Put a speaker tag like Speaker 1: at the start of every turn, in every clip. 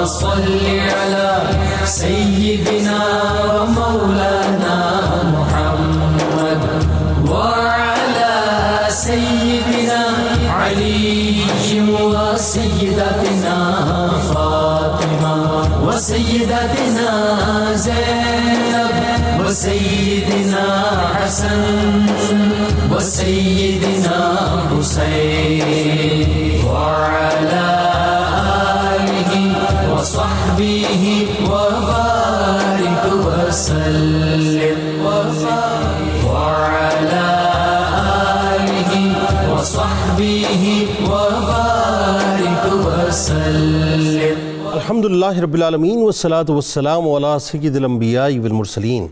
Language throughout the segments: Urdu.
Speaker 1: صل على سيدنا ومولانا محمد وعلى سيدنا علي وسيدتنا فاطمة وسيدتنا زينب وسيدنا حسن وسيدنا حسين وعلى آله وصحبه وبارك وسلم وعلى آله وصحبه وبارك وسلم
Speaker 2: الحمدللہ رب العالمین والصلاة والسلام علی سید الانبیاء والمرسلین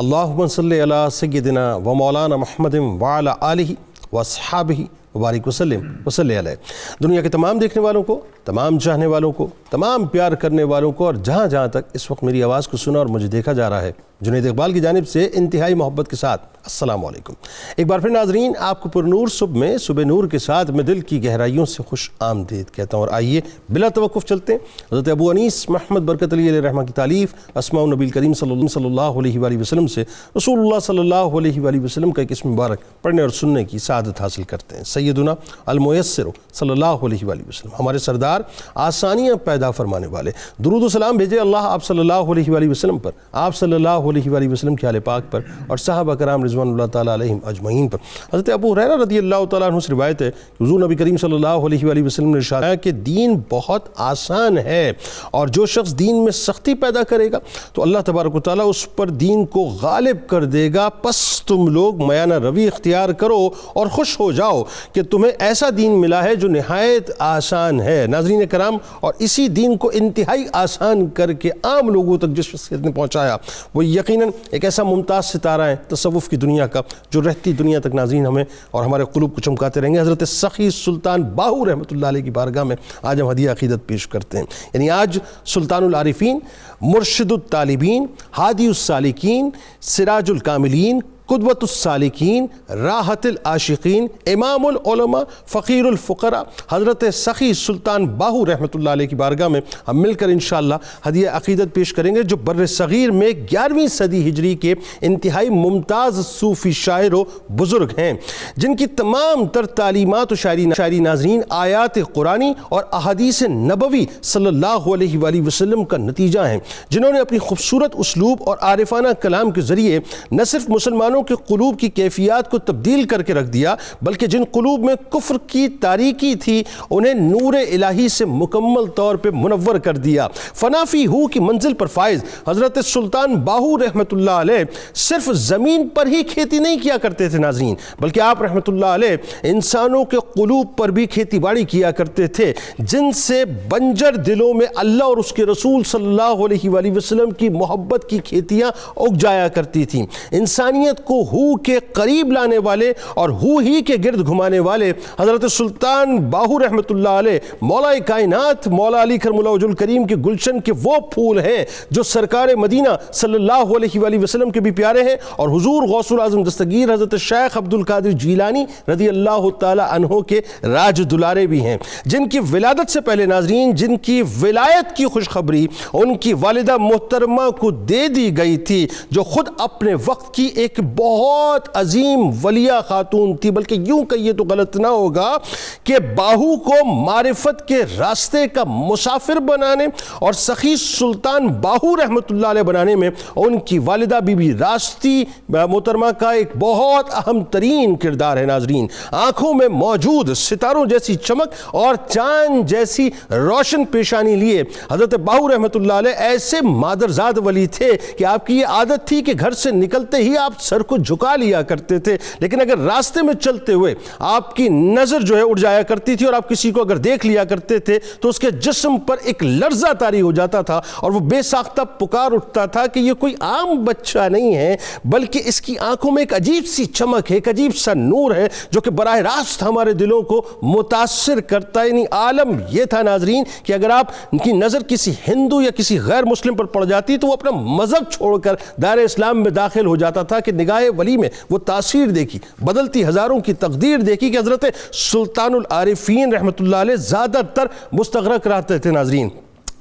Speaker 2: اللہم صلی علی سیدنا و مولانا محمد وعلی آلہ واصحابہ وبارک وسلم وصلی علیہ۔ دنیا کے تمام دیکھنے والوں کو، تمام چاہنے والوں کو، تمام پیار کرنے والوں کو، اور جہاں جہاں تک اس وقت میری آواز کو سنا اور مجھے دیکھا جا رہا ہے، جنید اقبال کی جانب سے انتہائی محبت کے ساتھ السلام علیکم۔ ایک بار پھر ناظرین، آپ کو پر نور صبح میں صبح نور کے ساتھ میں دل کی گہرائیوں سے خوش آمدید کہتا ہوں، اور آئیے بلا توقف چلتے ہیں حضرت ابو انیس محمد برکت علی علیہ رحمہ کی تالیف اسماء النبی کریم صلی اللہ علیہ وآلہ وسلم سے رسول اللہ صلی اللہ علیہ وآلہ وسلم کا ایک اسم مبارک پڑھنے اور سننے کی سعادت حاصل کرتے ہیں۔ سیدنا الميسر صلی اللہ علیہ وآلہ وسلم، ہمارے سردار، آسانیاں پیدا فرمانے والے، درود و سلام بھیجے اللہ آپ صلی اللہ علیہ وآلہ وسلم پر، آپ صلی اللہ علیہ وآلہ وسلم کے آل پاک پر، اور صحابہ کرام رضوان اللہ تعالیٰ علیہم اجمعین پر۔ حضرت ابو ہریرہ رضی اللہ تعالیٰ عنہ سے روایت ہے کہ حضور نبی کریم صلی اللہ علیہ وآلہ وسلم نے ارشاد کیا کہ دین بہت آسان ہے، اور جو شخص دین میں سختی پیدا کرے گا تو اللہ تبارک و تعالیٰ اس پر دین کو غالب کر دے گا، پس تم لوگ میانہ روی اختیار کرو اور خوش ہو جاؤ کہ تمہیں ایسا دین ملا ہے جو نہایت آسان ہے۔ ناظرین کرام، اور اسی دین کو انتہائی آسان کر کے عام لوگوں تک جس شخصیت نے پہنچایا وہ یقیناً ایک ایسا ممتاز ستارہ ہے تصوف کی دنیا کا جو رہتی دنیا تک ناظرین ہمیں اور ہمارے قلوب کو چمکاتے رہیں گے۔ حضرت سخی سلطان باہو رحمۃ اللہ علیہ کی بارگاہ میں آج ہم ہدیہ عقیدت پیش کرتے ہیں، یعنی آج سلطان العارفین، مرشد الطالبین، ہادی السالکین، سراج الکاملین، قدوۃ السالکین، راحت العاشقین، امام العلماء، فقیر الفقراء حضرت سخی سلطان باہو رحمۃ اللہ علیہ کی بارگاہ میں ہم مل کر انشاءاللہ ہدیہ عقیدت پیش کریں گے، جو بر صغیر میں 11ویں صدی ہجری کے انتہائی ممتاز صوفی شاعر و بزرگ ہیں، جن کی تمام تر تعلیمات و شاعری ناظرین آیات قرآنی اور احادیث نبوی صلی اللہ علیہ وآلہ وسلم کا نتیجہ ہیں، جنہوں نے اپنی خوبصورت اسلوب اور عارفانہ کلام کے ذریعے نہ صرف مسلمانوں کے قلوب کی کیفیات کو تبدیل کر کے رکھ دیا، بلکہ جن قلوب میں کفر کی تاریکی تھی انہیں نور الہی سے مکمل طور پہ منور کر دیا۔ فنافی ہو کی منزل پر فائز حضرت سلطان باہو رحمۃ اللہ علیہ صرف زمین پر ہی کھیتی نہیں کیا کرتے تھے ناظرین، بلکہ آپ رحمۃ اللہ علیہ انسانوں کے قلوب پر بھی کھیتی باڑی کیا کرتے تھے، جن سے بنجر دلوں میں اللہ اور اس کے رسول صلی اللہ علیہ وآلہ وسلم کی محبت کی کھیتیاں اگ جایا کرتی تھیں۔ انسانیت کو ہو کے قریب لانے والے اور ہو ہی کے گرد گھمانے والے حضرت سلطان باہو رحمۃ اللہ علیہ مولا کائنات مولا علی کرم اللہ وجہ الکریم کے گلشن کے وہ پھول ہیں جو سرکار مدینہ صلی اللہ علیہ وآلہ وسلم کے بھی پیارے ہیں، اور حضور غوث الاعظم دستگیر حضرت شیخ عبد القادر جیلانی رضی اللہ تعالی عنہ کے راج دلارے بھی ہیں، جن کی ولادت سے پہلے ناظرین جن کی ولایت کی خوشخبری ان کی والدہ محترمہ کو دے دی گئی تھی، جو خود اپنے وقت کی ایک بہت عظیم ولیہ خاتون تھی، بلکہ یوں کہیے تو غلط نہ ہوگا کہ باہو کو معرفت کے راستے کا مسافر بنانے اور سخی سلطان باہو رحمۃ اللہ علیہ بنانے میں ان کی والدہ بی بی راستی محترمہ کا ایک بہت اہم ترین کردار ہے۔ ناظرین، آنکھوں میں موجود ستاروں جیسی چمک اور چاند جیسی روشن پیشانی لیے حضرت باہو رحمۃ اللہ علیہ ایسے مادرزاد ولی تھے کہ آپ کی یہ عادت تھی کہ گھر سے نکلتے ہی آپ سر کو جھکا لیا کرتے تھے، لیکن اگر راستے میں چلتے ہوئے آپ کی نظر جو ہے اڑ جایا کرتی تھی اور آپ کسی کو اگر دیکھ لیا کرتے تھے تو اس کے جسم پر ایک لرزہ طاری ہو جاتا تھا اور وہ بے ساختہ پکار اٹھتا تھا کہ یہ کوئی عام بچہ نہیں ہے، بلکہ اس کی آنکھوں میں ایک عجیب سی چمک ہے، ایک عجیب سا نور ہے جو کہ براہ راست ہمارے دلوں کو متاثر کرتا ہے۔ یعنی عالم یہ تھا ناظرین کہ اگر آپ کی نظر کسی ہندو یا کسی غیر مسلم پر پڑ جاتی تو وہ اپنا مذہب چھوڑ کر دار اسلام میں داخل ہو جاتا تھا کہ نگاہ ولی میں وہ تاثیر دیکھی، بدلتی ہزاروں کی تقدیر دیکھی کہ حضرت سلطان العارفین رحمۃ اللہ علیہ زیادہ تر مستغرق رہتے تھے ناظرین۔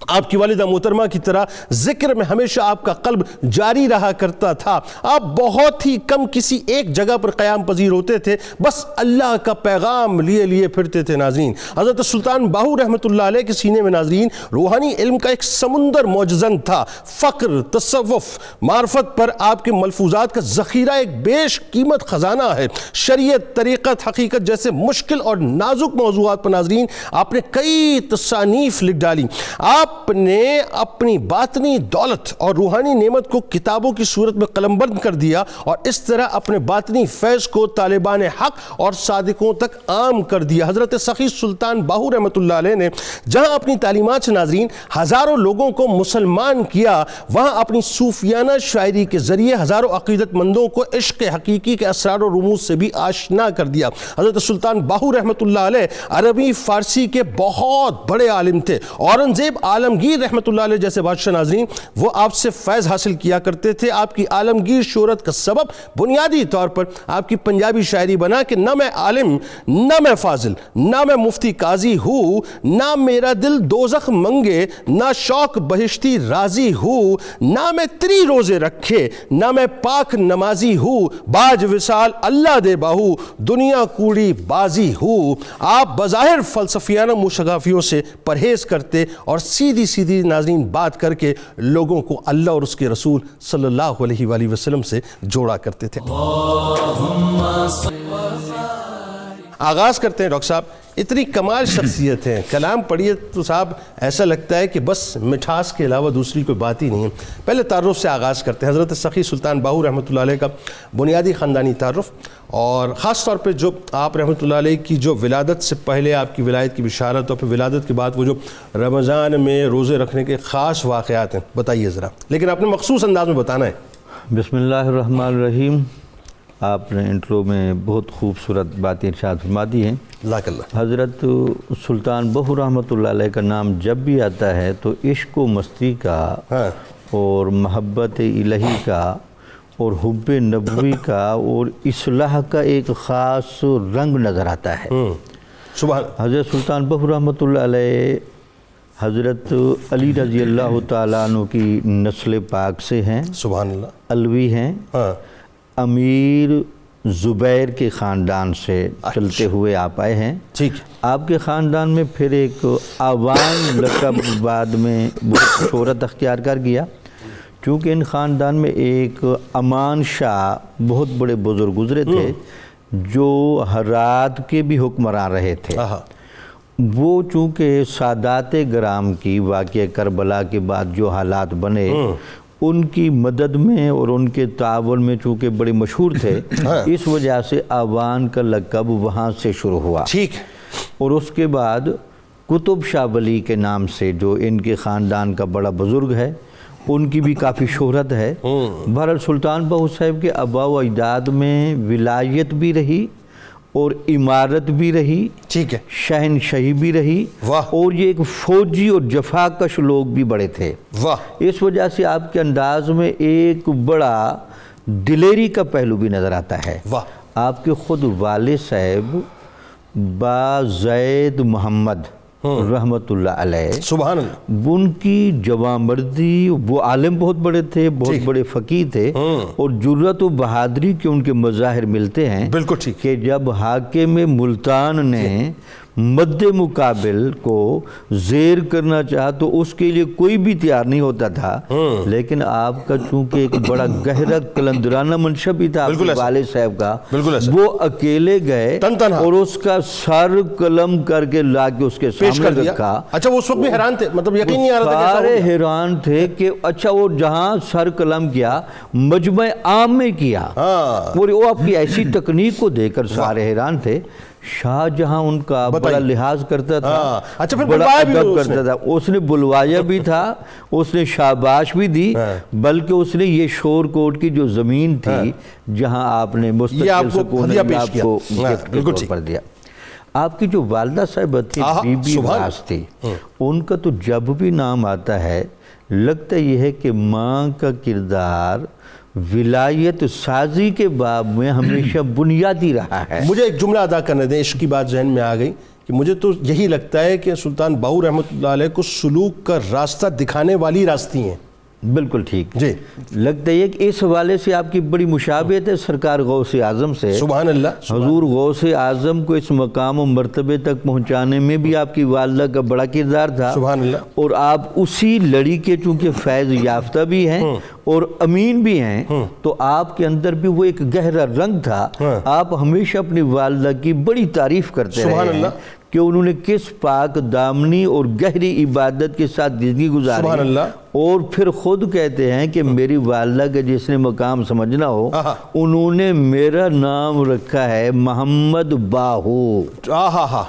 Speaker 2: آپ کی والدہ محترمہ کی طرح ذکر میں ہمیشہ آپ کا قلب جاری رہا کرتا تھا. آپ بہت ہی کم کسی ایک جگہ پر قیام پذیر ہوتے تھے, بس اللہ کا پیغام لیے پھرتے تھے. ناظرین, حضرت سلطان باہو رحمۃ اللہ علیہ کے سینے میں ناظرین روحانی علم کا ایک سمندر موجزن تھا. فقر, تصوف, معرفت پر آپ کے ملفوظات کا ذخیرہ ایک بیش قیمت خزانہ ہے. شریعت, طریقت, حقیقت جیسے مشکل اور نازک موضوعات پر ناظرین آپ نے کئی تصانیف لکھ ڈالی. آپ نے اپنی باطنی دولت اور روحانی نعمت کو کتابوں کی صورت میں قلم بند کر دیا اور اس طرح اپنے باطنی فیض کو طالبان حق اور صادقوں تک عام کر دیا. حضرت سخی سلطان باہو رحمۃ اللہ علیہ نے جہاں اپنی تعلیمات سے ناظرین ہزاروں لوگوں کو مسلمان کیا, وہاں اپنی صوفیانہ شاعری کے ذریعے ہزاروں عقیدت مندوں کو عشق حقیقی کے اسرار و رموز سے بھی آشنا کر دیا. حضرت سلطان باہو رحمۃ اللہ علیہ عربی فارسی کے بہت بڑے عالم تھے. اورنگزیب عالمگیر رحمۃ اللہ علیہ جیسے بادشاہ ناظرین وہ آپ سے فیض حاصل کیا کرتے تھے. آپ کی عالمگیر شہرت کا سبب بنیادی طور پر آپ کی پنجابی شاعری بنا کہ نہ میں عالم, نہ میں فاضل, نہ میں مفتی قاضی ہوں, نہ میرا دل دوزخ منگے, نہ شوق بہشتی راضی ہوں, نہ میں تری روزے رکھے, نہ میں پاک نمازی ہوں, باج وصال اللہ دے باہو, دنیا کوڑی بازی ہوں. آپ بظاہر فلسفیانہ مشغافیوں سے پرہیز کرتے اور سیدھی ناظرین بات کر کے لوگوں کو اللہ اور اس کے رسول صلی اللہ علیہ وآلہ وسلم سے جوڑا کرتے تھے. آغاز کرتے ہیں ڈاکٹر صاحب, اتنی کمال شخصیت ہیں, کلام پڑھیے تو صاحب ایسا لگتا ہے کہ بس مٹھاس کے علاوہ دوسری کوئی بات ہی نہیں ہے. پہلے تعارف سے آغاز کرتے ہیں. حضرت سخی سلطان باہو رحمۃ اللہ علیہ کا بنیادی خاندانی تعارف, اور خاص طور پہ جو آپ رحمۃ اللہ علیہ کی جو ولادت سے پہلے آپ کی ولایت کی بشارت اور پھر ولادت کے بعد وہ جو رمضان میں روزے رکھنے کے خاص واقعات ہیں, بتائیے ذرا, لیکن آپ نے مخصوص انداز میں بتانا ہے.
Speaker 3: بسم اللہ الرحمن الرحیم. آپ نے انٹرو میں بہت خوبصورت باتیں ارشاد فرما دی ہیں.
Speaker 2: جزاک اللہ.
Speaker 3: حضرت سلطان باہو رحمۃ اللہ علیہ کا نام جب بھی آتا ہے تو عشق و مستی کا اور محبت الہی کا اور حب نبوی کا اور اصلاح کا ایک خاص رنگ نظر آتا ہے.
Speaker 2: سبحان.
Speaker 3: حضرت سلطان باہو رحمۃ اللہ علیہ حضرت علی رضی اللہ تعالیٰ عنہ کی نسل پاک سے ہیں.
Speaker 2: سبحان اللہ.
Speaker 3: علوی ہیں. امیر زبیر کے خاندان سے چلتے ہوئے آپ آئے ہیں.
Speaker 2: ٹھیک.
Speaker 3: آپ کے خاندان میں پھر ایک آوان لقب بعد میں بہت شہرت اختیار کر گیا, چونکہ ان خاندان میں ایک امان شاہ بہت بڑے بزرگ گزرے تھے جو ہرات کے بھی حکمران رہے تھے. وہ چونکہ سادات گرام کی واقعہ کربلا کے بعد جو حالات بنے ان کی مدد میں اور ان کے تعاون میں چونکہ بڑے مشہور تھے, اس وجہ سے آوان کا لقب وہاں سے شروع ہوا.
Speaker 2: ٹھیک.
Speaker 3: اور اس کے بعد قطب شاہ ولی کے نام سے جو ان کے خاندان کا بڑا بزرگ ہے ان کی بھی کافی شہرت ہے. بہرحال سلطان باہو صاحب کے آباء و اجداد میں ولایت بھی رہی اور عمارت بھی رہی.
Speaker 2: ٹھیک ہے.
Speaker 3: شہنشاہی بھی رہی.
Speaker 2: واہ.
Speaker 3: اور یہ ایک فوجی اور جفاکش لوگ بھی بڑے تھے.
Speaker 2: واہ.
Speaker 3: اس وجہ سے آپ کے انداز میں ایک بڑا دلیری کا پہلو بھی نظر آتا ہے.
Speaker 2: واہ.
Speaker 3: آپ کے خود والد صاحب با زید محمد رحمۃ اللہ علیہ,
Speaker 2: سبحان اللہ,
Speaker 3: ان کی جوانمردی, وہ عالم بہت بڑے تھے, بہت بڑے فقیہ تھے, اور جرأت و بہادری کے ان کے مظاہر ملتے ہیں.
Speaker 2: بالکل ٹھیک.
Speaker 3: کہ جب حاکم ملتان نے مد مقابل کو زیر کرنا چاہا تو اس کے لیے کوئی بھی تیار نہیں ہوتا تھا, لیکن آپ کا چونکہ ایک بڑا گہرا قلندرانہ منشا بھی تھا آپ کے والد صاحب کا, وہ اکیلے گئے اور اس کا سر قلم کر کے لا کے اس کے سامنے رکھا.
Speaker 2: اچھا, وہ اس وقت بھی حیران تھے, مطلب یقین نہیں آ رہا تھا.
Speaker 3: سارے حیران تھے کہ اچھا وہ جہاں سر قلم کیا مجمع عام میں کیا, وہ آپ کی ایسی تکنیک کو دیکھ کر سارے حیران تھے. شاہ جہاں ان کا بڑا لحاظ کرتا تھا, بڑا ادب کرتا تھا, اس نے بلوایا بھی تھا, اس نے شاباش بھی دی, بلکہ اس نے یہ شور کوٹ کی جو زمین تھی جہاں آپ نے مستقل سکون آپ کو گفٹ کے طور پر دیا. آپ کی جو والدہ صاحبہ تھی بی بی راز تھی, ان کا تو جب بھی نام آتا ہے لگتا یہ ہے کہ ماں کا کردار ولایت سازی کے باب میں ہمیشہ بنیادی رہا ہے۔
Speaker 2: مجھے ایک جملہ ادا کرنے دیں، عشق کی بات ذہن میں آ گئی کہ مجھے تو یہی لگتا ہے کہ سلطان باہو رحمۃ اللہ علیہ کو سلوک کا راستہ دکھانے والی راستی ہیں۔
Speaker 3: بالکل ٹھیک
Speaker 2: جی،
Speaker 3: لگتا ہے کہ اس حوالے سے آپ کی بڑی مشابہت ہے سرکار غوث اعظم سے۔
Speaker 2: سبحان اللہ۔
Speaker 3: حضور غوث اعظم کو اس مقام و مرتبے تک پہنچانے میں بھی آپ کی والدہ کا بڑا کردار تھا،
Speaker 2: سبحان اللہ۔
Speaker 3: اور آپ اسی لڑی کے چونکہ فیض یافتہ بھی ہیں اور امین بھی ہیں، تو آپ کے اندر بھی وہ ایک گہرا رنگ تھا۔ آپ ہمیشہ اپنی والدہ کی بڑی تعریف کرتے
Speaker 2: سبحان
Speaker 3: رہے ہیں
Speaker 2: اللہ
Speaker 3: کہ انہوں نے کس پاک دامنی اور گہری عبادت کے ساتھ زندگی گزاری،
Speaker 2: سبحان اللہ۔
Speaker 3: اور پھر خود کہتے ہیں کہ میری والدہ کا جس نے مقام سمجھنا ہو، انہوں نے میرا نام رکھا ہے محمد باہو۔
Speaker 2: آہا،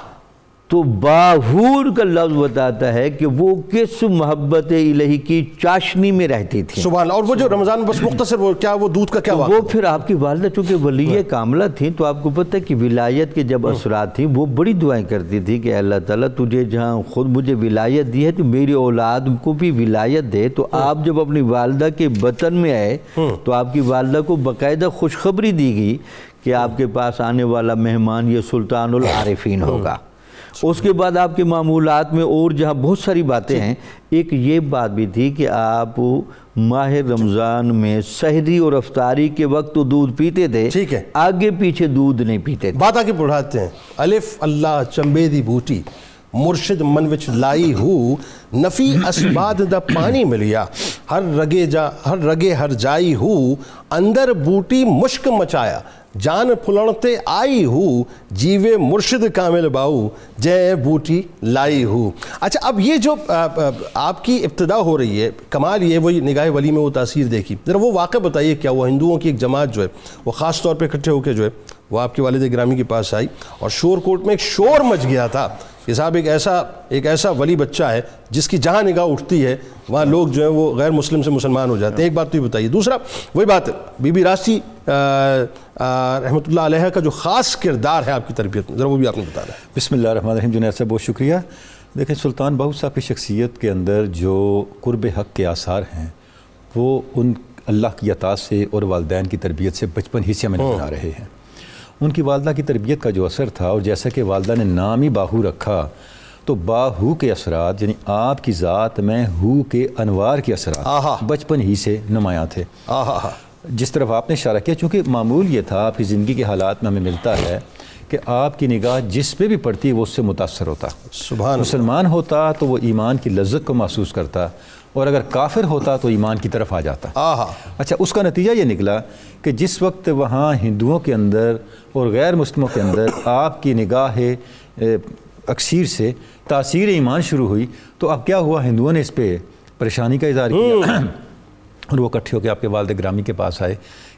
Speaker 3: تو باہور کا لفظ بتاتا ہے کہ وہ کس محبت الہی کی چاشنی میں رہتی تھی۔
Speaker 2: سبحان اللہ۔ اور وہ جو رمضان بس مختصر وہ کیا، وہ دودھ کا کیا
Speaker 3: وہ
Speaker 2: واقعہ؟
Speaker 3: پھر آپ کی والدہ چونکہ ولی کاملہ تھیں، تو آپ کو پتہ ہے کہ ولایت کے جب اثرات تھیں، وہ بڑی دعائیں کرتی تھی کہ اللہ تعالیٰ تجھے جہاں خود مجھے ولایت دی ہے تو میری اولاد کو بھی ولایت دے۔ تو آپ جب اپنی والدہ کے بطن میں آئے تو آپ کی والدہ کو باقاعدہ خوشخبری دی گئی کہ آپ کے پاس آنے والا مہمان یہ سلطان العارفین ہوگا۔ اس کے بعد آپ کے معمولات میں اور جہاں بہت ساری باتیں ہیں، ایک یہ بات بھی تھی کہ آپ ماہ رمضان میں سحری اور افطاری کے وقت تو دودھ پیتے تھے،
Speaker 2: ٹھیک ہے،
Speaker 3: آگے پیچھے دودھ نہیں پیتے تھے۔
Speaker 2: بات آگے بڑھاتے ہیں۔ الف اللہ چمبے دی بوٹی مرشد من وچ لائی ہو، نفی اسباد دا پانی ملیا، ہر رگے ہر جائی ہو، اندر بوٹی مشک مچایا، جان پھلڑتے آئی ہو، جیوے مرشد کامل باؤ، جے بوٹی لائی ہو۔ اچھا، اب یہ جو آپ کی ابتدا ہو رہی ہے، کمال یہ وہی نگاہ ولی میں وہ تاثیر دیکھی، ذرا وہ واقعہ بتائیے کیا وہ ہندوؤں کی ایک جماعت جو ہے وہ خاص طور پہ اکٹھے ہو کے جو ہے وہ آپ کے والد گرامی کے پاس آئی، اور شور کوٹ میں ایک شور مچ گیا تھا کہ صاحب ایک ایسا ولی بچہ ہے جس کی جہاں نگاہ اٹھتی ہے وہاں لوگ جو ہیں وہ غیر مسلم سے مسلمان ہو جاتے ہیں۔ ایک بات تو یہ بتائیے۔ دوسرا وہی بات بی بی راشی رحمۃ اللہ علیہ کا جو خاص کردار ہے آپ کی تربیت میں، ذرا وہ بھی آپ نے بتانا ہے۔
Speaker 4: بسم اللہ الرحمن الرحیم۔ جنید صاحب بہت شکریہ۔ دیکھیں، سلطان باہو صاحب کی شخصیت کے اندر جو قرب حق کے آثار ہیں وہ ان اللہ کی عطا سے اور والدین کی تربیت سے بچپن ہی سے ہمیں نظر آ رہے ہیں۔ ان کی والدہ کی تربیت کا جو اثر تھا، اور جیسا کہ والدہ نے نام ہی باہو رکھا، تو باہو کے اثرات یعنی آپ کی ذات میں ہو کے انوار کے اثرات بچپن ہی سے نمایاں تھے۔ جس طرف آپ نے اشارہ کیا، چونکہ معمول یہ تھا آپ کی زندگی کے حالات میں ہمیں ملتا ہے کہ آپ کی نگاہ جس پہ بھی پڑتی ہے وہ اس سے متاثر ہوتا۔
Speaker 2: سبحان
Speaker 4: مسلمان ہوتا تو وہ ایمان کی لذت کو محسوس کرتا، اور اگر کافر ہوتا تو ایمان کی طرف آ جاتا۔ اچھا، اس کا نتیجہ یہ نکلا کہ جس وقت وہاں ہندوؤں کے اندر اور غیر مسلموں کے اندر آپ کی نگاہ اکثیر سے تاثیر ایمان شروع ہوئی، تو اب کیا ہوا، ہندوؤں نے اس پہ پریشانی کا اظہار کیا، اور وہ اکٹھے ہو کے آپ کے والد گرامی کے پاس آئے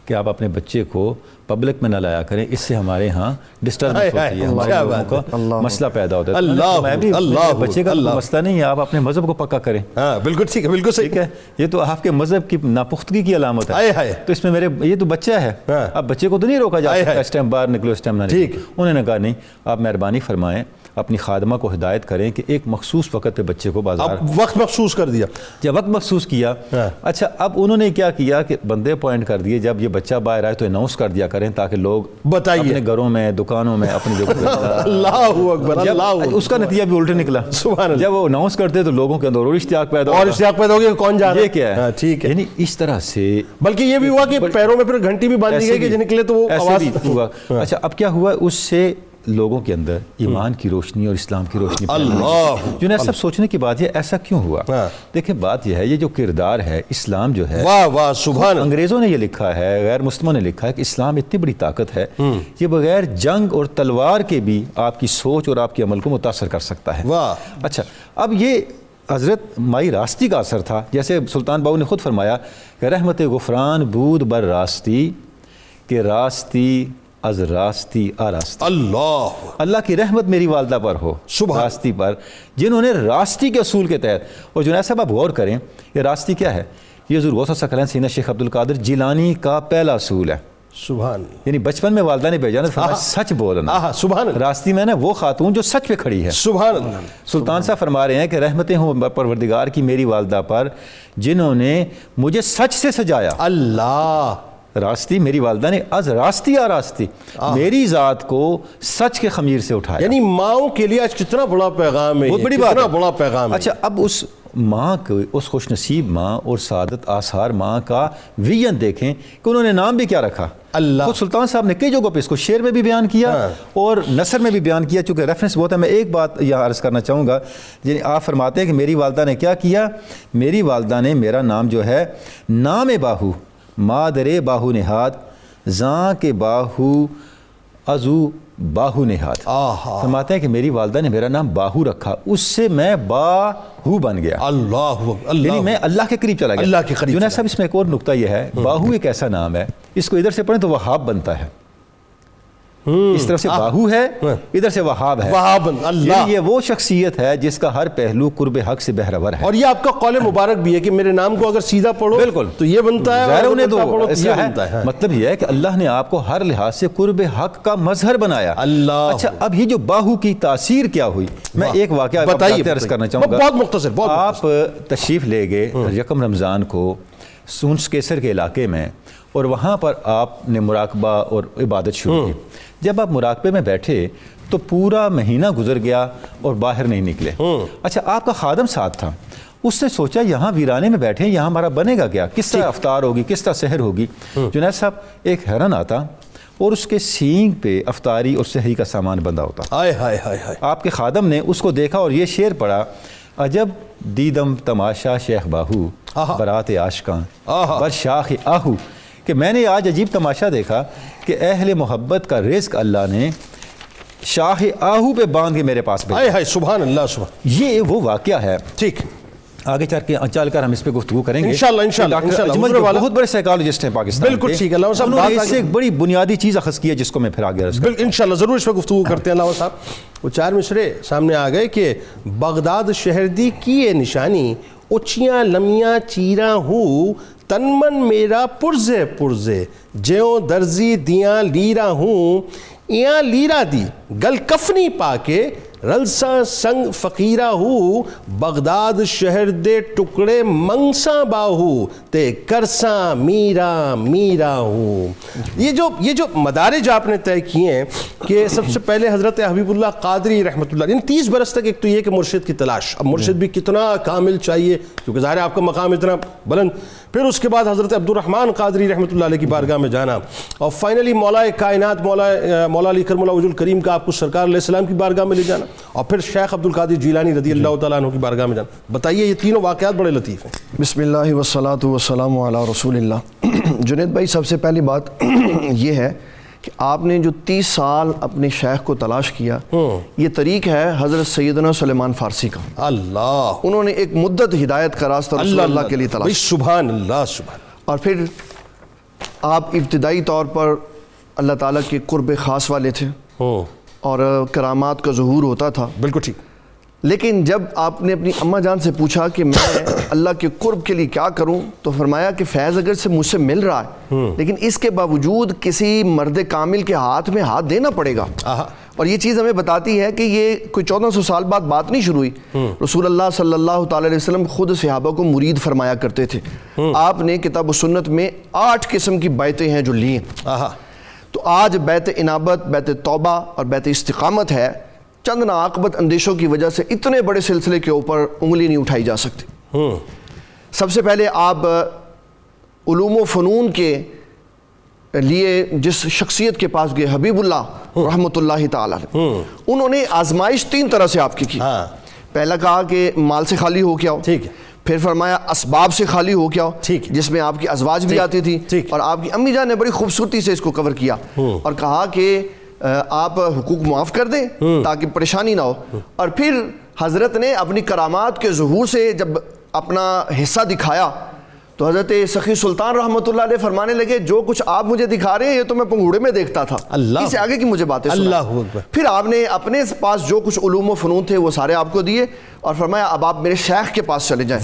Speaker 4: کہ آپ اپنے بچے کو پبلک میں نہ لایا کریں، اس سے ہمارے ہاں ڈسٹربنس ہوتی ہے، ہمارے لوگوں کا مسئلہ پیدا ہوتا ہے۔ بچے کا مسئلہ نہیں ہے، آپ اپنے مذہب کو پکا کریں۔
Speaker 2: بالکل ٹھیک ہے، بالکل صحیح
Speaker 4: ہے، یہ تو آپ کے مذہب کی ناپختگی کی علامت ہے۔ تو اس میں یہ تو بچہ ہے، اب بچے کو تو نہیں روکا جا سکتا اس ٹائم باہر نکلو، اس ٹائم نہ نکلو۔ انہوں نے کہا نہیں، آپ مہربانی فرمائیں، اپنی خادمہ کو ہدایت کریں کہ ایک مخصوص وقت پہ بچے کو بازار
Speaker 2: وقت مخصوص کر دیا،
Speaker 4: جب وقت مخصوص کیا۔ اچھا، اب انہوں نے کیا کیا کہ بندے اپوائنٹ کر دیے، جب یہ بچہ باہر آئے تو اناؤنس کر دیا کریں تاکہ لوگ اپنے گھروں میں، دکانوں میں، اپنی جگہ
Speaker 2: اللہ اکبر، اللہ اکبر۔
Speaker 4: اس کا نتیجہ بھی الٹا نکلا۔ جب وہ اناؤنس کرتے تو لوگوں کے اندر اور اشتیاق پیدا
Speaker 2: ہو گیا کون جا رہا ہے،
Speaker 4: یہ کیا ہے،
Speaker 2: ٹھیک ہے،
Speaker 4: یعنی اس طرح سے۔
Speaker 2: بلکہ یہ بھی ہوا کہ پیروں میں پھر گھنٹی بھی باندھی گئی کہ جو نکلے تو وہ آواز
Speaker 4: ہوا۔ اچھا، اب کیا ہوا، اس سے لوگوں کے اندر ایمان کی روشنی اور اسلام کی روشنی۔ جنید صاحب، سوچنے کی بات یہ ایسا کیوں ہوا؟ دیکھیں، بات یہ ہے، یہ جو کردار ہے اسلام جو ہے، انگریزوں نے یہ لکھا ہے، غیر مسلموں نے لکھا ہے کہ اسلام اتنی بڑی طاقت ہے یہ بغیر جنگ اور تلوار کے بھی آپ کی سوچ اور آپ کے عمل کو متاثر کر سکتا ہے۔ اچھا، اب یہ حضرت مائی راستی کا اثر تھا، جیسے سلطان باہو نے خود فرمایا کہ رحمت غفران بود بر راستی، کہ راستی از راستی آراستی، اللہ کی رحمت میری والدہ پر ہو، راستی پر، جنہوں نے راستی کے اصول کے تحت۔ اور جنید صاحب آپ غور کریں، یہ راستی کیا ہے؟ یہ حضور غوث ثقلین سیدنا شیخ عبد القادر جیلانی کا پہلا اصول ہے۔
Speaker 2: سبحان
Speaker 4: یعنی بچپن میں والدہ نے بھیجا نا فرمایا سچ بولنا،
Speaker 2: سبحان اللہ،
Speaker 4: راستی میں نا وہ خاتون جو سچ پہ کھڑی ہے۔
Speaker 2: سبحان اللہ۔
Speaker 4: سلطان صاحب فرما رہے ہیں کہ رحمتیں ہوں پروردگار کی میری والدہ پر جنہوں نے مجھے سچ سے سجایا۔
Speaker 2: اللہ،
Speaker 4: راستی میری والدہ نے از راستی آراستی میری ذات کو سچ کے خمیر سے اٹھایا۔
Speaker 2: یعنی ماؤں کے لیے آج کتنا بڑا پیغام ہے،
Speaker 4: بہت بڑی بات
Speaker 2: کتنا
Speaker 4: ہے۔
Speaker 2: بڑا پیغام ہے۔
Speaker 4: اچھا، اب اس ماں کو، اس خوش نصیب ماں اور سعادت آثار ماں کا ویژن دیکھیں کہ انہوں نے نام بھی کیا رکھا۔
Speaker 2: اللہ،
Speaker 4: خود سلطان صاحب نے کئی جگہوں پہ اس کو شعر میں بھی بیان کیا اور نثر میں بھی بیان کیا، چونکہ ریفرنس بہت ہے۔ میں ایک بات یہاں عرض کرنا چاہوں گا، یعنی آپ فرماتے ہیں کہ میری والدہ نے کیا کیا؟ میری والدہ نے میرا نام جو ہے نام باہو مادر باہو نہاد زاں کے باہو ازو باہو نہاد۔ فرماتے ہیں کہ میری والدہ نے میرا نام باہو رکھا، اس سے میں باہو بن گیا۔
Speaker 2: اللہ،
Speaker 4: یعنی میں اللہ کے قریب چلا گیا۔
Speaker 2: اللہ کے قریب۔
Speaker 4: جنید صاحب اس میں ایک اور نقطہ یہ ہے، باہو ایک ایسا نام ہے، اس کو ادھر سے پڑھیں تو وہاب بنتا ہے، اس طرف سے باہو ہے، ادھر سے وہاب ہے۔
Speaker 2: وہاب، اللہ،
Speaker 4: یہ وہ شخصیت ہے جس کا ہر پہلو قرب حق سے بہرور ہے۔
Speaker 2: اور یہ آپ کا قول مبارک بھی ہے کہ میرے نام کو اگر سیدھا پڑھو
Speaker 4: بالکل
Speaker 2: تو یہ بنتا ہے،
Speaker 4: ظاہر انہیں
Speaker 2: پڑھو
Speaker 4: تو ایسا
Speaker 2: بنتا ہے۔
Speaker 4: مطلب یہ ہے کہ اللہ نے آپ کو ہر لحاظ سے قرب حق کا مظہر بنایا۔
Speaker 2: اللہ۔
Speaker 4: اچھا، اب یہ جو باہو کی تاثیر کیا ہوئی، میں ایک واقعہ
Speaker 2: بتائیے،
Speaker 4: عرض کرنا چاہوں گا۔
Speaker 2: بہت مختصر،
Speaker 4: آپ تشریف لے گئے یکم رمضان کو سونس کیسر کے علاقے میں، اور وہاں پر آپ نے مراقبہ اور عبادت شروع کی۔ جب آپ مراقبے میں بیٹھے تو پورا مہینہ گزر گیا اور باہر نہیں نکلے۔ اچھا، آپ کا خادم ساتھ تھا، اس نے سوچا یہاں ویرانے میں بیٹھے ہیں، یہاں ہمارا بنے گا کیا، کس طرح افطار ہوگی، کس طرح سحر ہوگی۔ جنید صاحب ایک حیران آتا اور اس کے سینگ پہ افطاری اور سحری کا سامان بندھا ہوتا۔
Speaker 2: ہائے ہائے ہائے ہائے۔
Speaker 4: آپ کے خادم نے اس کو دیکھا اور یہ شعر پڑھا، عجب دیدم تماشا شیخ باہو برات عاشقاں بر شاخ آہو، کہ میں نے آج عجیب تماشا دیکھا کہ اہل محبت کا رزق اللہ نے شاہ آہو پہ باندھ کے میرے پاس بھیجا۔
Speaker 2: ہائے ہائے، سبحان اللہ، سبحان۔
Speaker 4: یہ وہ واقعہ ہے۔
Speaker 2: ٹھیک،
Speaker 4: آگے چل کر ہم اس پہ گفتگو کریں گے
Speaker 2: انشاءاللہ، انشاءاللہ،
Speaker 4: ڈاکٹر
Speaker 2: انشاءاللہ۔
Speaker 4: اجمل جو بہت بڑے سائیکالوجسٹ ہیں پاکستان کے،
Speaker 2: بالکل ٹھیک ہے، علامہ صاحب
Speaker 4: انہوں نے
Speaker 2: بات
Speaker 4: اس سے ایک بڑی بنیادی چیز اخذ کی ہے جس کو میں پھر آگے عرض کروں۔
Speaker 2: انشاءاللہ ضرور اس پہ گفتگو کرتے ہیں۔ علامہ صاحب وہ 4 مصرے سامنے آ گئے کہ بغداد شہر دی کیے نشانی اچیاں لمیاں چیراں ہوں تن من میرا پرزے پرزے جیوں درزی دیاں لیرا ہوں ایاں لیرا دی گل کفنی پا کے رلساں سنگ فقیرہ ہوں بغداد شہر دے ٹکڑے منگساں باہو تے کرساں میرا میرا ہوں۔ یہ جو مدارج آپ نے طے کیے ہیں کہ سب سے پہلے حضرت حبیب اللہ قادری رحمۃ اللہ، یعنی 30 برس تک ایک تو یہ کہ مرشد کی تلاش، اب مرشد بھی کتنا کامل چاہیے کیونکہ ظاہر ہے آپ کا مقام اتنا بلند، پھر اس کے بعد حضرت عبد الرحمن قادری رحمۃ اللہ علیہ کی بارگاہ میں جانا، اور فائنلی مولا کائنات مولا علی کرم اللہ وجہ الکریم کا آپ کو سرکار علیہ السلام کی بارگاہ میں لے جانا، اور پھر شیخ عبد القادر جیلانی رضی اللہ تعالیٰ عنہ کی بارگاہ میں جانا۔ بتائیے، یہ تینوں واقعات بڑے لطیف ہیں۔
Speaker 5: بسم اللہ والصلاۃ والسلام علی رسول اللہ۔ جنید بھائی، سب سے پہلی بات یہ ہے کہ آپ نے جو 30 سال اپنے شیخ کو تلاش کیا، یہ طریق ہے حضرت سیدنا سلیمان فارسی کا۔
Speaker 2: اللہ،
Speaker 5: انہوں نے ایک مدت ہدایت کا راستہ رسول اللہ کے لیے تلاش،
Speaker 2: سبحان اللہ، سبحان۔
Speaker 5: اور پھر آپ ابتدائی طور پر اللہ تعالیٰ کے قرب خاص والے تھے اور کرامات کا ظہور ہوتا تھا،
Speaker 2: بالکل ٹھیک۔
Speaker 5: لیکن جب آپ نے اپنی اماں جان سے پوچھا کہ میں اللہ کے قرب کے لیے کیا کروں، تو فرمایا کہ فیض اگر سے مجھ سے مل رہا ہے لیکن اس کے باوجود کسی مرد کامل کے ہاتھ میں ہاتھ دینا پڑے گا۔ اور یہ چیز ہمیں بتاتی ہے کہ یہ کوئی 1400 سال بعد بات نہیں شروع ہوئی۔ رسول اللہ صلی اللہ تعالی علیہ وسلم خود صحابہ کو مرید فرمایا کرتے تھے۔ آپ نے کتاب و سنت میں 8 قسم کی بیعتیں ہیں جو لی ہیں۔ تو آج بیعت انابت، بیعت توبہ اور بیعت استقامت ہے۔ چند ناعاقبت اندیشوں کی وجہ سے اتنے بڑے سلسلے کے اوپر انگلی نہیں اٹھائی جا سکتی۔ سب سے پہلے آپ علوم و فنون کے لیے جس شخصیت کے پاس گئے، حبیب اللہ رحمۃ اللہ تعالی، انہوں نے آزمائش 3 طرح سے آپ کی کی۔ پہلا کہا کہ مال سے خالی ہو کے آؤ،
Speaker 2: ٹھیک ہے۔
Speaker 5: پھر فرمایا اسباب سے خالی ہو کے آؤ،
Speaker 2: ٹھیک ہے،
Speaker 5: جس میں آپ کی ازواج بھی آتی تھی، اور آپ کی امی جان نے بڑی خوبصورتی سے اس کو کور کیا اور کہا کہ آپ حقوق معاف کر دیں تاکہ پریشانی نہ ہو۔ اور پھر حضرت نے اپنی کرامات کے ظہور سے جب اپنا حصہ دکھایا تو حضرت سخی سلطان رحمۃ اللہ علیہ فرمانے لگے جو کچھ آپ مجھے دکھا رہے ہیں یہ تو میں پنگوڑے میں دیکھتا تھا، اس سے آگے کی مجھے باتیں سنا۔ پھر آپ نے اپنے پاس جو کچھ علوم و فنون تھے وہ سارے آپ کو دیے اور فرمایا اب آپ میرے شیخ کے پاس چلے جائیں۔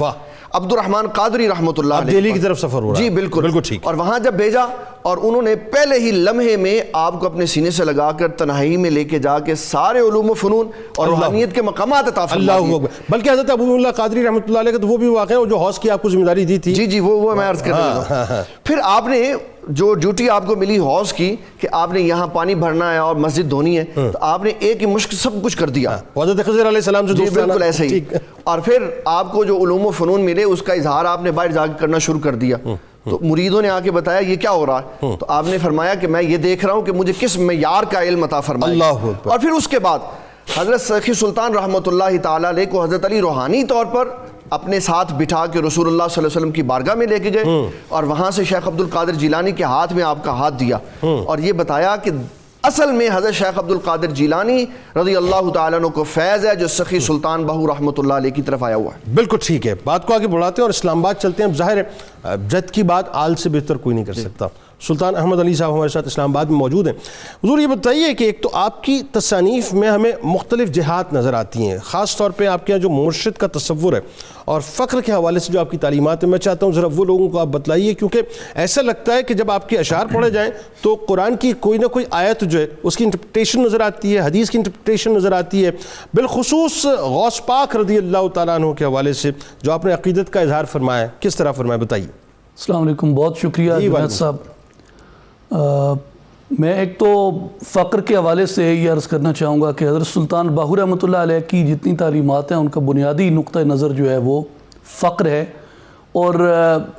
Speaker 5: عبد الرحمن قادری رحمۃ اللہ علیہ
Speaker 2: دہلی کی طرف سفر ہو رہا ہے؟
Speaker 5: جی بالکل
Speaker 2: بالکل ٹھیک.
Speaker 5: اور وہاں جب بھیجا اور انہوں نے پہلے ہی لمحے میں آپ کو اپنے سینے سے لگا کر تنہائی میں لے کے جا کے سارے علوم و فنون اور روحانیت کے مقامات عطا فرما دیے.
Speaker 2: اللہ اکبر. بلکہ حضرت ابو اللہ قادری رحمۃ اللہ علیہ کا تو وہ بھی واقعہ ہے جو حوض کی آپ کو ذمہ داری دی تھی.
Speaker 5: جی جی وہ میں عرض کرنے لگا. پھر آپ نے جو ڈیوٹی آپ کو ملی حوض کی کہ آپ نے یہاں پانی بھرنا ہے اور مسجد دھونی ہے, تو آپ نے ایک ہی مشق سب کچھ کر دیا.
Speaker 2: حضرت خضر علیہ السلام سے دوستانہ.
Speaker 5: بالکل ایسے ہی. اور پھر آپ کو جو علوم و فنون ملے اس کا اظہار آپ نے باہر جا کے کرنا شروع کر دیا. تو مریدوں نے آ کے بتایا یہ کیا ہو رہا ہے, تو آپ نے فرمایا کہ میں یہ دیکھ رہا ہوں کہ مجھے کس معیار کا علم عطا فرمائے.
Speaker 2: اللہ اکبر.
Speaker 5: اور پھر اس کے بعد حضرت سخی سلطان رحمۃ اللہ تعالی علیہ کو حضرت علی روحانی طور پر اپنے ساتھ بٹھا کے رسول اللہ صلی اللہ علیہ وسلم کی بارگاہ میں لے کے گئے, اور وہاں سے شیخ عبد القادر جیلانی کے ہاتھ میں آپ کا ہاتھ دیا, اور یہ بتایا کہ اصل میں حضرت شیخ عبد القادر جیلانی رضی اللہ تعالیٰ عنہ کو فیض ہے جو سخی سلطان بہو رحمۃ اللہ علیہ کی طرف آیا ہوا ہے.
Speaker 2: بالکل ٹھیک ہے. بات کو آگے بڑھاتے ہیں اور اسلام آباد چلتے ہیں. ظاہر ہے جد کی بات آل سے بہتر کوئی نہیں کر سکتا. سلطان احمد علی صاحب ہمارے ساتھ اسلام آباد میں موجود ہیں. حضور یہ بتائیے کہ ایک تو آپ کی تصانیف میں ہمیں مختلف جہات نظر آتی ہیں, خاص طور پہ آپ کے یہاں جو مرشد کا تصور ہے اور فقر کے حوالے سے جو آپ کی تعلیمات ہیں, میں چاہتا ہوں ذرا وہ لوگوں کو آپ بتلائیے, کیونکہ ایسا لگتا ہے کہ جب آپ کے اشعار پڑھے جائیں تو قرآن کی کوئی نہ کوئی آیت جو ہے اس کی انٹرپریٹیشن نظر آتی ہے, حدیث کی انٹرپریٹیشن نظر آتی ہے, بالخصوص غوث پاک رضی اللہ تعالیٰ عنہ کے حوالے سے جو آپ نے عقیدت کا اظہار فرمایا, کس طرح فرمایا بتائیے.
Speaker 6: السلام علیکم, بہت شکریہ جنید صاحب. میں ایک تو فقر کے حوالے سے یہ عرض کرنا چاہوں گا کہ حضرت سلطان باہو رحمۃ اللہ علیہ کی جتنی تعلیمات ہیں ان کا بنیادی نقطہ نظر جو ہے وہ فقر ہے. اور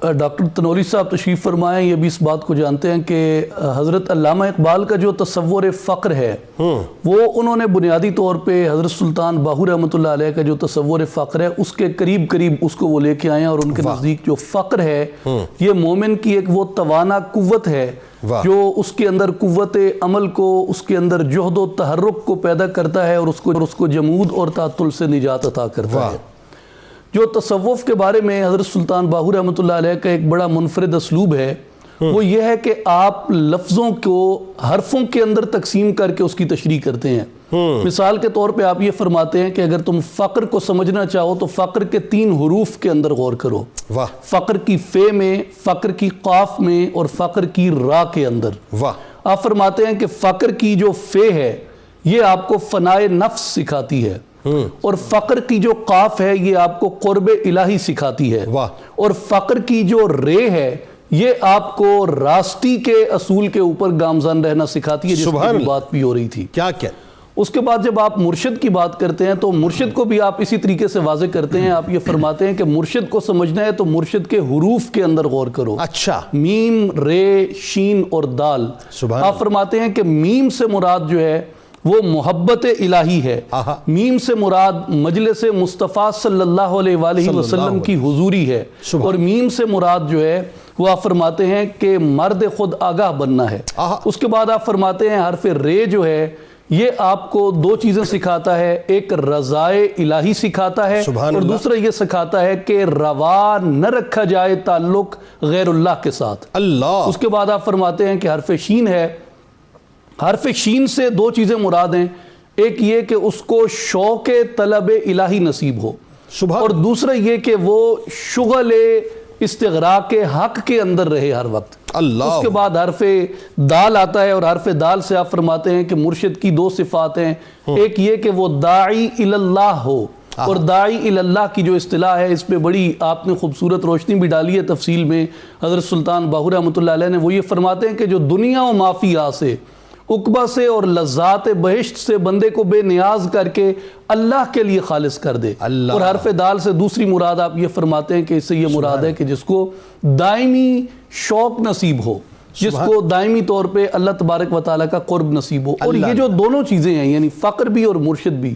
Speaker 6: ڈاکٹر تنوری صاحب تشریف فرمائیں, یہ بھی اس بات کو جانتے ہیں کہ حضرت علامہ اقبال کا جو تصور فقر ہے وہ انہوں نے بنیادی طور پہ حضرت سلطان باہو رحمۃ اللہ علیہ کا جو تصور فقر ہے اس کے قریب قریب اس کو وہ لے کے آئے ہیں, اور ان کے نزدیک جو فقر ہے یہ مومن کی ایک وہ توانا قوت ہے جو اس کے اندر قوت عمل کو, اس کے اندر جہد و تحرک کو پیدا کرتا ہے, اور اس کو جمود اور تعطل سے نجات عطا کرتا ہے. جو تصوف کے بارے میں حضرت سلطان باہو رحمۃ اللہ علیہ کا ایک بڑا منفرد اسلوب ہے وہ یہ ہے کہ آپ لفظوں کو حرفوں کے اندر تقسیم کر کے اس کی تشریح کرتے ہیں. مثال کے طور پہ آپ یہ فرماتے ہیں کہ اگر تم فقر کو سمجھنا چاہو تو فقر کے 3 حروف کے اندر غور کرو, فقر کی فے میں, فقر کی قاف میں, اور فقر کی را کے اندر. آپ فرماتے ہیں کہ فقر کی جو فے ہے یہ آپ کو فنائے نفس سکھاتی ہے, اور فقر کی جو قاف ہے یہ آپ کو قرب الہی سکھاتی ہے, اور فقر کی جو رے ہے یہ آپ کو راستی کے اصول کے اوپر گامزن رہنا سکھاتی ہے, جس کی بات بھی ہو رہی تھی.
Speaker 2: کیا
Speaker 6: اس کے بعد جب آپ مرشد کی بات کرتے ہیں تو مرشد کو بھی آپ اسی طریقے سے واضح کرتے ہیں. آپ یہ فرماتے ہیں کہ مرشد کو سمجھنا ہے تو مرشد کے حروف کے اندر غور کرو.
Speaker 2: اچھا.
Speaker 6: میم, رے, شین اور دال. آپ فرماتے ہیں کہ میم سے مراد جو ہے وہ محبت الہی ہے, میم سے مراد مجلس مصطفیٰ صلی اللہ علیہ وآلہ وسلم کی حضوری ہے, اور میم سے مراد جو ہے وہ آپ فرماتے ہیں کہ مرد خود آگاہ بننا ہے. اس کے بعد آپ فرماتے ہیں حرف رے جو ہے یہ آپ کو 2 چیزیں سکھاتا ہے, ایک رضائے الہی سکھاتا ہے, اور دوسرا یہ سکھاتا ہے کہ روا نہ رکھا جائے تعلق غیر اللہ کے ساتھ. اس کے بعد آپ فرماتے ہیں کہ حرف شین ہے, حرف شین سے 2 چیزیں مراد ہیں, ایک یہ کہ اس کو شوق طلب الہی نصیب ہو, اور دوسرا یہ کہ وہ شغل استغراق حق کے اندر رہے ہر وقت. اس کے بعد حرف دال آتا ہے, اور حرف دال سے آپ فرماتے ہیں کہ مرشد کی 2 صفات ہیں, ایک یہ کہ وہ داعی اللہ ہو, اور داعی اللہ کی جو اصطلاح ہے اس پہ بڑی آپ نے خوبصورت روشنی بھی ڈالی ہے تفصیل میں. حضرت سلطان باہو رحمۃ اللہ علیہ نے وہ یہ فرماتے ہیں کہ جو دنیا و مافیا سے, عقبہ سے اور لذات بہشت سے بندے کو بے نیاز کر کے اللہ کے لیے خالص کر دے. اور حرف دال سے دوسری مراد آپ یہ فرماتے ہیں کہ اس سے یہ مراد ہے کہ جس کو دائمی شوق نصیب ہو, جس کو دائمی طور پہ اللہ تبارک و تعالیٰ کا قرب نصیب ہو. اور یہ جو دونوں چیزیں ہیں یعنی فقر بھی اور مرشد بھی,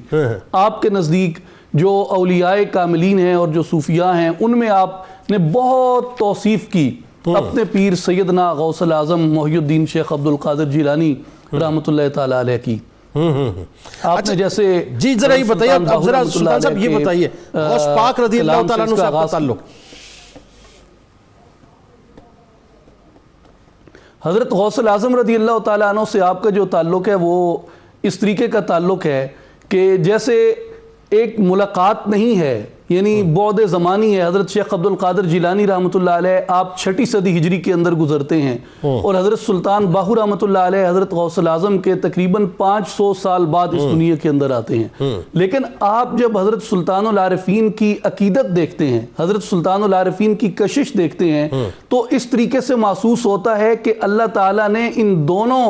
Speaker 6: آپ کے نزدیک جو اولیاء کاملین ہیں اور جو صوفیاء ہیں ان میں آپ نے بہت توصیف کی اپنے پیر سیدنا غوث الاعظم محی الدین شیخ عبد القادر جیلانی رحمۃ اللہ تعالیٰ علیہ کی. آپ نے جیسے
Speaker 2: جی ذرا یہ بتائیے, اب ذرا سلطان صاحب یہ بتائیے غوث پاک رضی اللہ تعالیٰ عنہ سے آپ کا تعلق.
Speaker 6: حضرت غوث الاعظم رضی اللہ تعالیٰ عنہ سے آپ کا جو تعلق ہے وہ اس طریقے کا تعلق ہے کہ جیسے ایک ملاقات نہیں ہے یعنی بعد زمانی ہے. حضرت شیخ عبد القادر جیلانی رحمۃ اللہ علیہ آپ 6 صدی ہجری کے اندر گزرتے ہیں اور حضرت سلطان باہو رحمۃ اللہ علیہ حضرت غوث الاعظم کے تقریباً 500 سال بعد اس دنیا کے اندر آتے ہیں. لیکن آپ جب حضرت سلطان العارفین کی عقیدت دیکھتے ہیں, حضرت سلطان العارفین کی کشش دیکھتے ہیں, تو اس طریقے سے محسوس ہوتا ہے کہ اللہ تعالیٰ نے ان دونوں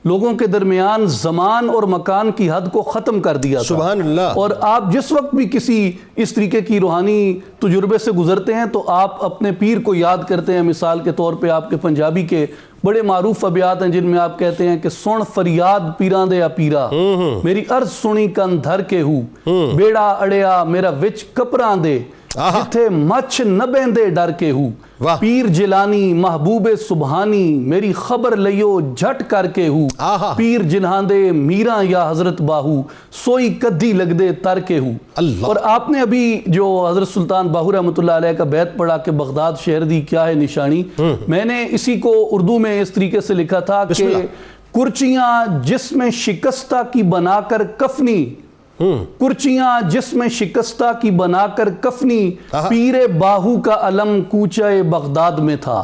Speaker 6: لوگوں کے درمیان زمان اور مکان کی حد کو ختم کر دیا تھا.
Speaker 2: سبحان اللہ.
Speaker 6: اور آپ جس وقت بھی کسی اس طریقے کی روحانی تجربے سے گزرتے ہیں تو آپ اپنے پیر کو یاد کرتے ہیں. مثال کے طور پہ آپ کے پنجابی کے بڑے معروف ابیات ہیں جن میں آپ کہتے ہیں کہ سن فریاد پیراں دے پیرا, میری عرض سنی کن دھر کے ہوں, بیڑا اڑیا میرا وچ کپراں دے, جتھے مچھ نہ بیندے ڈر کے ہوں, پیر جیلانی محبوب سبحانی میری خبر لیو جھٹ کر کے ہوں, پیر جنہاں دے میراں یا حضرت باہو سوئی کدھی لگ دے تر کے ہوں. اور آپ نے ابھی جو حضرت سلطان باہو رحمۃ اللہ علیہ کا بیت پڑھا کہ بغداد شہر دی کیا ہے نشانی, میں نے اسی کو اردو میں اس طریقے سے لکھا تھا کہ کرچیاں جس میں شکستہ کی بنا کر کفنی, کرچیاں جس میں شکستہ کی بنا کر کفنی, پیر باہو کا علم کوچہ بغداد میں تھا.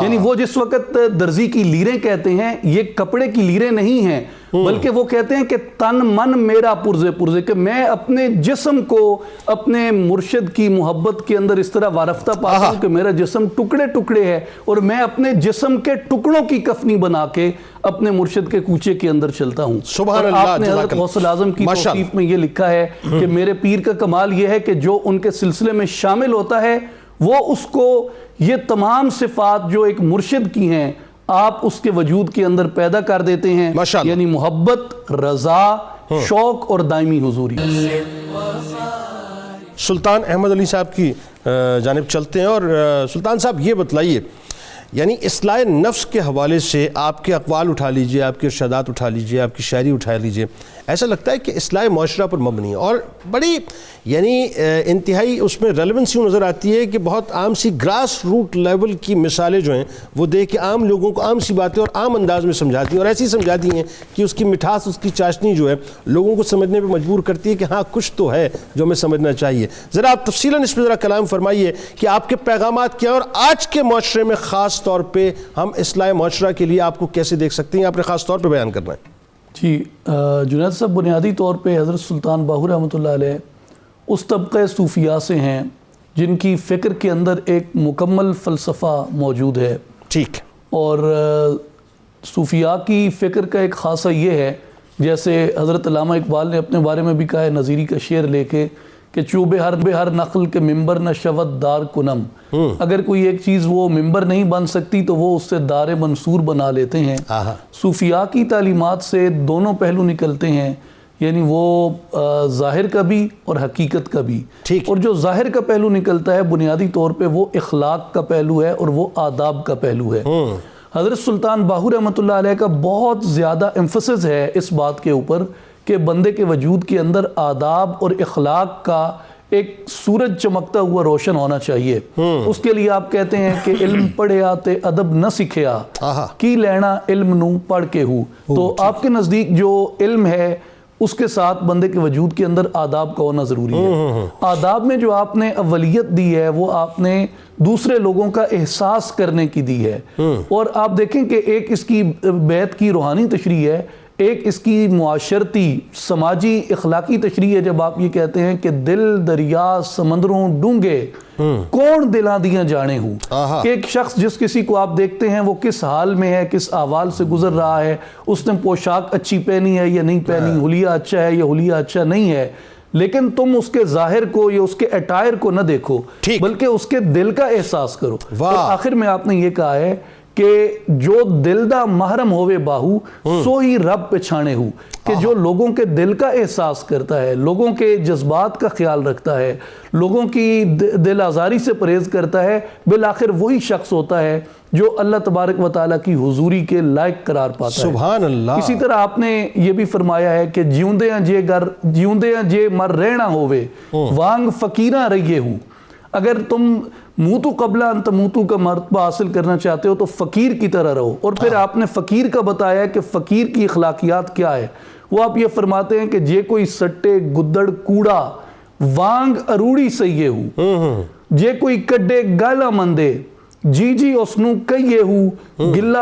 Speaker 6: یعنی وہ جس وقت درزی کی لیریں کہتے ہیں, یہ کپڑے کی لیریں نہیں ہیں بلکہ وہ کہتے ہیں کہ تن من میرا پرزے پرزے, کہ میں اپنے جسم کو اپنے مرشد کی محبت کے اندر اس طرح وارفتہ پاتا ہوں کہ میرا جسم ٹکڑے ٹکڑے ہے اور میں اپنے جسم کے ٹکڑوں کی کفنی بنا کے اپنے مرشد کے کوچے کے اندر چلتا ہوں.
Speaker 2: سبحان اللہ.
Speaker 6: آپ نے حضرت غوث الاعظم کی توصیف میں یہ لکھا ہے کہ میرے پیر کا کمال یہ ہے کہ جو ان کے سلسلے میں شامل ہوتا ہے وہ اس کو یہ تمام صفات جو ایک مرشد کی ہیں آپ اس کے وجود کے اندر پیدا کر دیتے ہیں, یعنی محبت, رضا, شوق اور دائمی حضوری.
Speaker 2: سلطان احمد علی صاحب کی جانب چلتے ہیں. اور سلطان صاحب یہ بتلائیے, یعنی اصلاح نفس کے حوالے سے آپ کے اقوال اٹھا لیجئے, آپ کے ارشادات اٹھا لیجئے, آپ کی شاعری اٹھا لیجئے, ایسا لگتا ہے کہ اصلاح معاشرہ پر مبنی ہے اور بڑی یعنی انتہائی اس میں ریلیونسی نظر آتی ہے کہ بہت عام سی گراس روٹ لیول کی مثالیں جو ہیں وہ دے کے عام لوگوں کو عام سی باتیں اور عام انداز میں سمجھاتی ہیں, اور ایسی سمجھاتی ہیں کہ اس کی مٹھاس, اس کی چاشنی جو ہے لوگوں کو سمجھنے پہ مجبور کرتی ہے کہ ہاں کچھ تو ہے جو ہمیں سمجھنا چاہیے. ذرا آپ تفصیلاً اس پہ ذرا کلام فرمائیے کہ آپ کے پیغامات کیا ہیں اور آج کے معاشرے میں خاص طور پہ ہم اصلاح معاشرہ کے لیے آپ کو کیسے دیکھ سکتے ہیں, آپ نے خاص طور پہ بیان کرنا ہے.
Speaker 6: جی جنید صاحب, بنیادی طور پہ حضرت سلطان باہو رحمۃ اللہ علیہ اس طبقہ صوفیاء سے ہیں جن کی فکر کے اندر ایک مکمل فلسفہ موجود ہے.
Speaker 2: ٹھیک.
Speaker 6: اور صوفیاء کی فکر کا ایک خاصہ یہ ہے, جیسے حضرت علامہ اقبال نے اپنے بارے میں بھی کہا ہے نظیری کا شعر لے کے کہ چوبے ہر نقل کے ممبر نہ شود دار کنم, اگر کوئی ایک چیز وہ ممبر نہیں بن سکتی تو وہ اس سے دار منصور بنا لیتے ہیں. صوفیاء کی تعلیمات سے دونوں پہلو نکلتے ہیں, یعنی وہ ظاہر کا بھی اور حقیقت کا بھی. اور جو ظاہر کا پہلو نکلتا ہے بنیادی طور پہ وہ اخلاق کا پہلو ہے اور وہ آداب کا پہلو ہے. حضرت سلطان باہو رحمۃ اللہ علیہ کا بہت زیادہ ایمفسس ہے اس بات کے اوپر کہ بندے کے وجود کے اندر آداب اور اخلاق کا ایک سورج چمکتا ہوا روشن ہونا چاہیے. اس کے لیے آپ کہتے ہیں کہ علم پڑھیا تے ادب نہ سکھیا, کی لینا علم نو پڑھ کے ہو. تو آپ کے نزدیک جو علم ہے اس کے ساتھ بندے کے وجود کے اندر آداب کا ہونا ضروری ہے. آداب میں جو آپ نے اولیت دی ہے وہ آپ نے دوسرے لوگوں کا احساس کرنے کی دی ہے. اور آپ دیکھیں کہ ایک اس کی بیت کی روحانی تشریح ہے, ایک اس کی معاشرتی سماجی اخلاقی تشریح ہے جب آپ یہ کہتے ہیں کہ دل دریا سمندروں ڈونگے کون دلاں دیاں جانے ہوں. کہ ایک شخص جس کسی کو آپ دیکھتے ہیں وہ کس حال میں ہے, کس احوال سے گزر رہا ہے, اس نے پوشاک اچھی پہنی ہے یا نہیں پہنی, حلیہ اچھا ہے یا حلیہ اچھا نہیں ہے, لیکن تم اس کے ظاہر کو یا اس کے اٹائر کو نہ دیکھو بلکہ اس کے دل کا احساس کرو. اور آخر میں آپ نے یہ کہا ہے کہ جو دل دا محرم ہوئے باہو سو ہی رب پچھانے ہو, کہ جو لوگوں کے دل کا احساس کرتا ہے, لوگوں کے جذبات کا خیال رکھتا ہے, لوگوں کی دل آزاری سے پرہیز کرتا ہے, بالآخر وہی شخص ہوتا ہے جو اللہ تبارک و تعالیٰ کی حضوری کے لائق قرار پاتا ہے.
Speaker 2: سبحان اللہ.
Speaker 6: اسی طرح آپ نے یہ بھی فرمایا ہے کہ جیوندے جے مر رہنا ہوئے وانگ فقیراں رہیے ہوں. اگر تم موتو قبلہ انت موتو کا مرتبہ حاصل کرنا چاہتے ہو تو فقیر کی طرح رہو. اور پھر آپ نے فقیر کا بتایا کہ فقیر کی اخلاقیات کیا ہے. وہ آپ یہ فرماتے ہیں کہ جے کوئی سٹے گدڑ کوڑا ਵਾਂਗ ਅਰੂੜੀ ਸਈਏ ਹੂ ਜੇ ਕੋਈ ਕੱਢੇ ਗਾਲਾ ਮੰਦੇ ਜੀ ਜੀ ਉਸਨੂੰ ਕਹੀਏ ਹੂ ਗਿੱਲਾ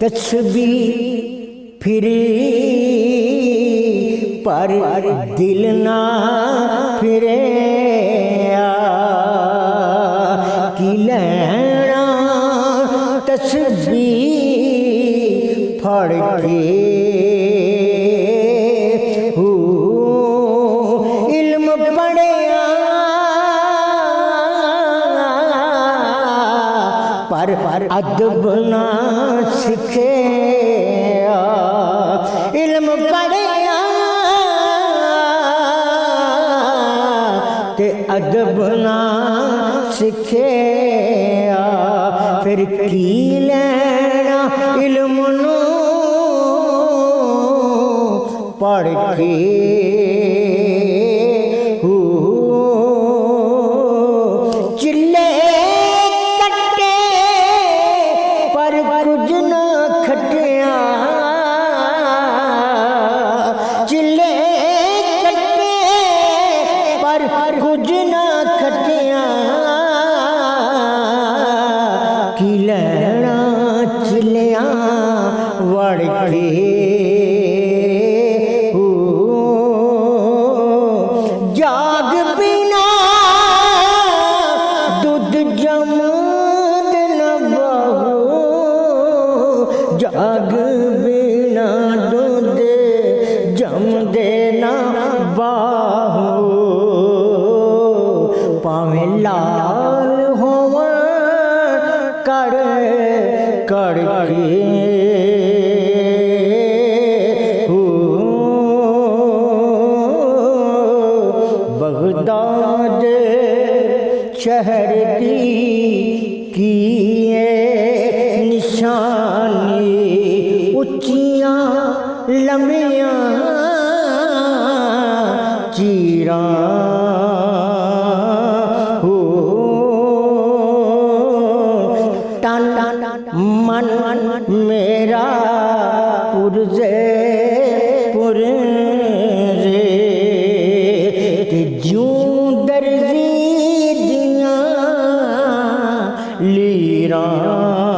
Speaker 7: تسبیح پھری پر دل نہ پھرے کی لینا تسبیح پھڑ کے علم پڑھیا پر ادب نہ سکھے علم پڑھیا تے ادب نہ سکھے پھر کی لینا علم نو پڑھ کے چلے کٹے پر کچھ نہ کھٹیا چلے کٹے پر کچھ نہ کھٹیا کی لینا چلیاں وڑ کے جاگ بنا دودھ جمد نہ بہو جاگ بنا دودھ جمد نہ بہو پاویں لال ہوا کڑ کڑ کے بغداد شہر کی نشانی اچیاں لمیاں چیراں من میرا پرزے پرزے تے جوں درزی دیاں لیراں